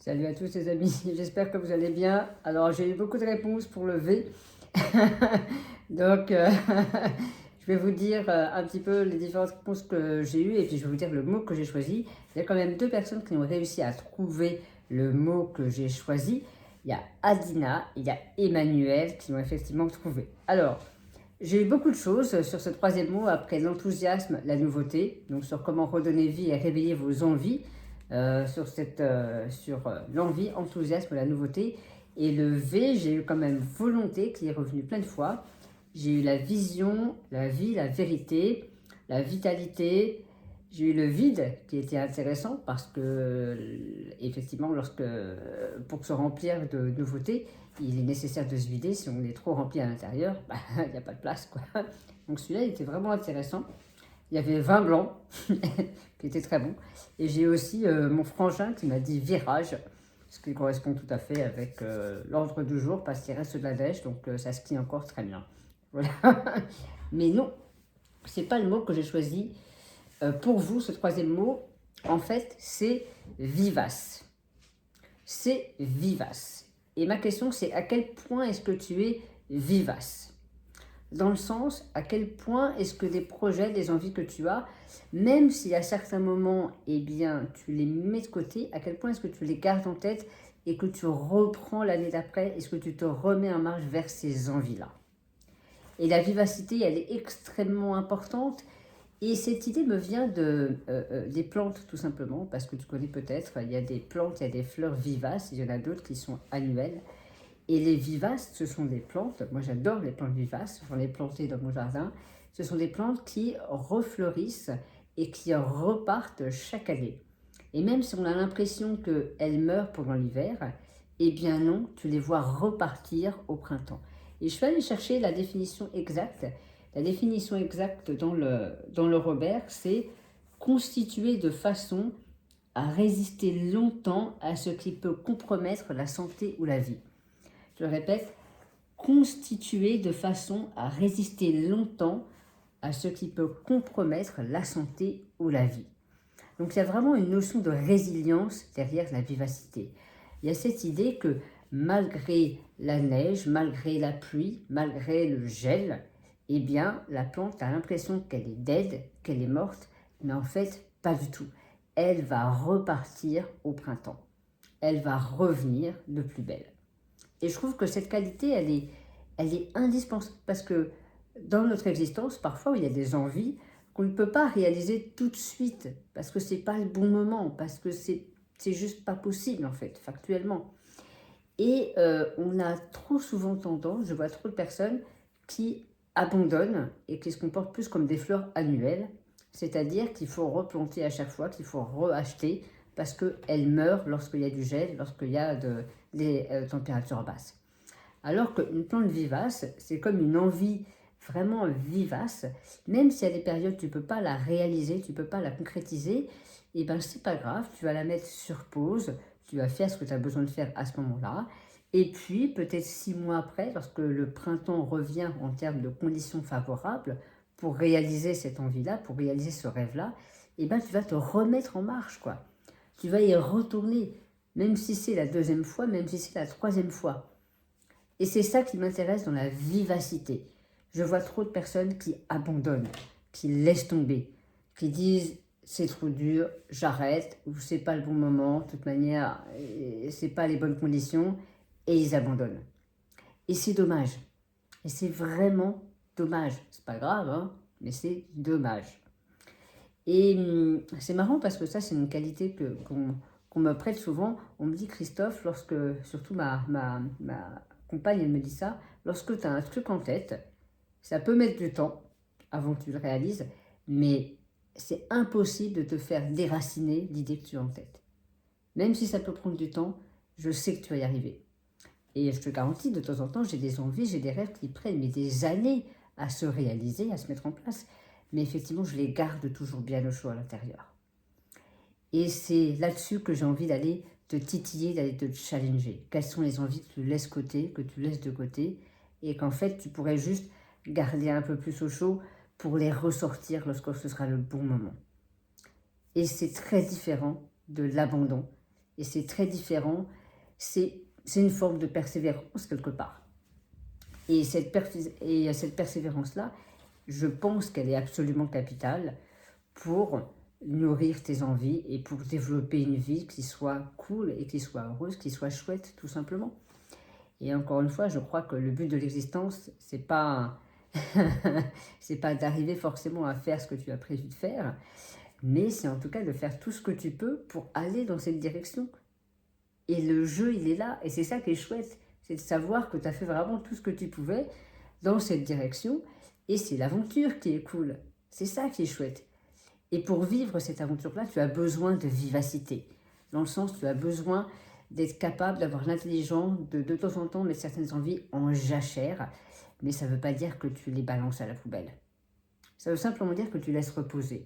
Salut à tous les amis, j'espère que vous allez bien. Alors j'ai eu beaucoup de réponses pour le V. Donc je vais vous dire un petit peu les différentes réponses que j'ai eues et puis je vais vous dire le mot que j'ai choisi. Il y a quand même deux personnes qui ont réussi à trouver le mot que j'ai choisi. Il y a Adina et il y a Emmanuel qui l'ont effectivement trouvé. Alors, j'ai eu beaucoup de choses sur ce troisième mot après l'enthousiasme, la nouveauté, donc sur comment redonner vie et réveiller vos envies, sur l'envie, enthousiasme, la nouveauté. Et le V, j'ai eu quand même volonté qui est revenu plein de fois. J'ai eu la vision, la vie, la vérité, la vitalité. J'ai eu le vide qui était intéressant parce que, effectivement, pour se remplir de nouveautés, il est nécessaire de se vider. Si on est trop rempli à l'intérieur, bah, il n'y a pas de place, quoi. Donc celui-là, il était vraiment intéressant. Il y avait vin blanc, qui était très bon. Et j'ai aussi mon frangin qui m'a dit virage, ce qui correspond tout à fait avec l'ordre du jour, parce qu'il reste de la neige, donc ça skie encore très bien. Voilà. Mais non, c'est pas le mot que j'ai choisi pour vous, ce troisième mot. En fait, c'est vivace. C'est vivace. Et ma question, c'est à quel point est-ce que tu es vivace? Dans le sens, à quel point est-ce que des projets, des envies que tu as, même si à certains moments, eh bien, tu les mets de côté, à quel point est-ce que tu les gardes en tête et que tu reprends l'année d'après, est-ce que tu te remets en marche vers ces envies-là? Et la vivacité, elle est extrêmement importante. Et cette idée me vient des plantes, tout simplement, parce que tu connais peut-être, il y a des plantes, il y a des fleurs vivaces, il y en a d'autres qui sont annuelles. Et les vivaces, ce sont des plantes, moi j'adore les plantes vivaces, j'en ai planté dans mon jardin, ce sont des plantes qui refleurissent et qui repartent chaque année. Et même si on a l'impression qu'elles meurent pendant l'hiver, eh bien non, tu les vois repartir au printemps. Et je vais aller chercher la définition exacte. La définition exacte dans le Robert, c'est constituer de façon à résister longtemps à ce qui peut compromettre la santé ou la vie. Je répète, constituer de façon à résister longtemps à ce qui peut compromettre la santé ou la vie. Donc il y a vraiment une notion de résilience derrière la vivacité. Il y a cette idée que malgré la neige, malgré la pluie, malgré le gel, eh bien la plante a l'impression qu'elle est dead, qu'elle est morte, mais en fait pas du tout. Elle va repartir au printemps. Elle va revenir de plus belle. Et je trouve que cette qualité, elle est indispensable parce que dans notre existence, parfois, il y a des envies qu'on ne peut pas réaliser tout de suite parce que c'est pas le bon moment, parce que c'est juste pas possible en fait, factuellement. Et on a trop souvent tendance, je vois trop de personnes qui abandonnent et qui se comportent plus comme des fleurs annuelles, c'est-à-dire qu'il faut replanter à chaque fois, qu'il faut reacheter parce qu'elles meurent lorsqu'il y a du gel, lorsqu'il y a des températures basses. Alors qu'une plante vivace, c'est comme une envie vraiment vivace, même si à des périodes tu ne peux pas la réaliser, tu ne peux pas la concrétiser, et ben c'est pas grave, tu vas la mettre sur pause, tu vas faire ce que tu as besoin de faire à ce moment-là, et puis peut-être 6 mois après, lorsque le printemps revient en termes de conditions favorables, pour réaliser cette envie-là, pour réaliser ce rêve-là, et ben tu vas te remettre en marche, quoi. Tu vas y retourner, même si c'est la deuxième fois, même si c'est la troisième fois. Et c'est ça qui m'intéresse dans la vivacité. Je vois trop de personnes qui abandonnent, qui laissent tomber, qui disent c'est trop dur, j'arrête, ou c'est pas le bon moment, de toute manière, c'est pas les bonnes conditions, et ils abandonnent. Et c'est dommage. Et c'est vraiment dommage. C'est pas grave, hein, mais c'est dommage. Et c'est marrant parce que ça, c'est une qualité qu'on me prête souvent. On me dit, Christophe, surtout ma compagne, elle me dit ça, lorsque tu as un truc en tête, ça peut mettre du temps avant que tu le réalises, mais c'est impossible de te faire déraciner l'idée que tu as en tête. Même si ça peut prendre du temps, je sais que tu vas y arriver. Et je te garantis, de temps en temps, j'ai des envies, j'ai des rêves qui prennent mais des années à se réaliser, à se mettre en place. Mais effectivement, je les garde toujours bien au chaud à l'intérieur. Et c'est là-dessus que j'ai envie d'aller te titiller, d'aller te challenger. Quelles sont les envies que tu laisses que tu laisses de côté, et qu'en fait, tu pourrais juste garder un peu plus au chaud pour les ressortir lorsque ce sera le bon moment. Et c'est très différent de l'abandon. et c'est très différent. C'est une forme de persévérance quelque part. Et cette persévérance-là, je pense qu'elle est absolument capitale pour nourrir tes envies et pour développer une vie qui soit cool et qui soit heureuse, qui soit chouette tout simplement. Et encore une fois, je crois que le but de l'existence, c'est pas c'est pas d'arriver forcément à faire ce que tu as prévu de faire, mais c'est en tout cas de faire tout ce que tu peux pour aller dans cette direction. Et le jeu, il est là, et c'est ça qui est chouette, c'est de savoir que tu as fait vraiment tout ce que tu pouvais dans cette direction, et c'est l'aventure qui est cool. C'est ça qui est chouette. Et pour vivre cette aventure-là, tu as besoin de vivacité. Dans le sens, tu as besoin d'être capable d'avoir l'intelligence de temps en temps mettre certaines envies en jachère, mais ça ne veut pas dire que tu les balances à la poubelle. Ça veut simplement dire que tu laisses reposer.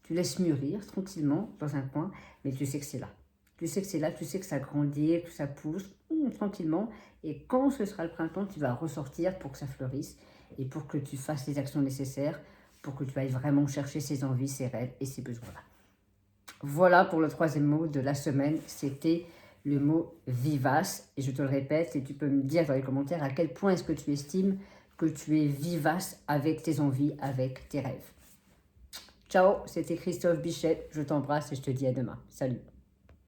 Tu laisses mûrir tranquillement dans un coin, mais tu sais que c'est là. Tu sais que c'est là, tu sais que ça grandit, que ça pousse tranquillement. Et quand ce sera le printemps, tu vas ressortir pour que ça fleurisse et pour que tu fasses les actions nécessaires, pour que tu ailles vraiment chercher ses envies, ses rêves et ses besoins-là. Voilà pour le troisième mot de la semaine, c'était le mot vivace. Et je te le répète, et tu peux me dire dans les commentaires à quel point est-ce que tu estimes que tu es vivace avec tes envies, avec tes rêves. Ciao, c'était Christophe Bichet, je t'embrasse et je te dis à demain. Salut.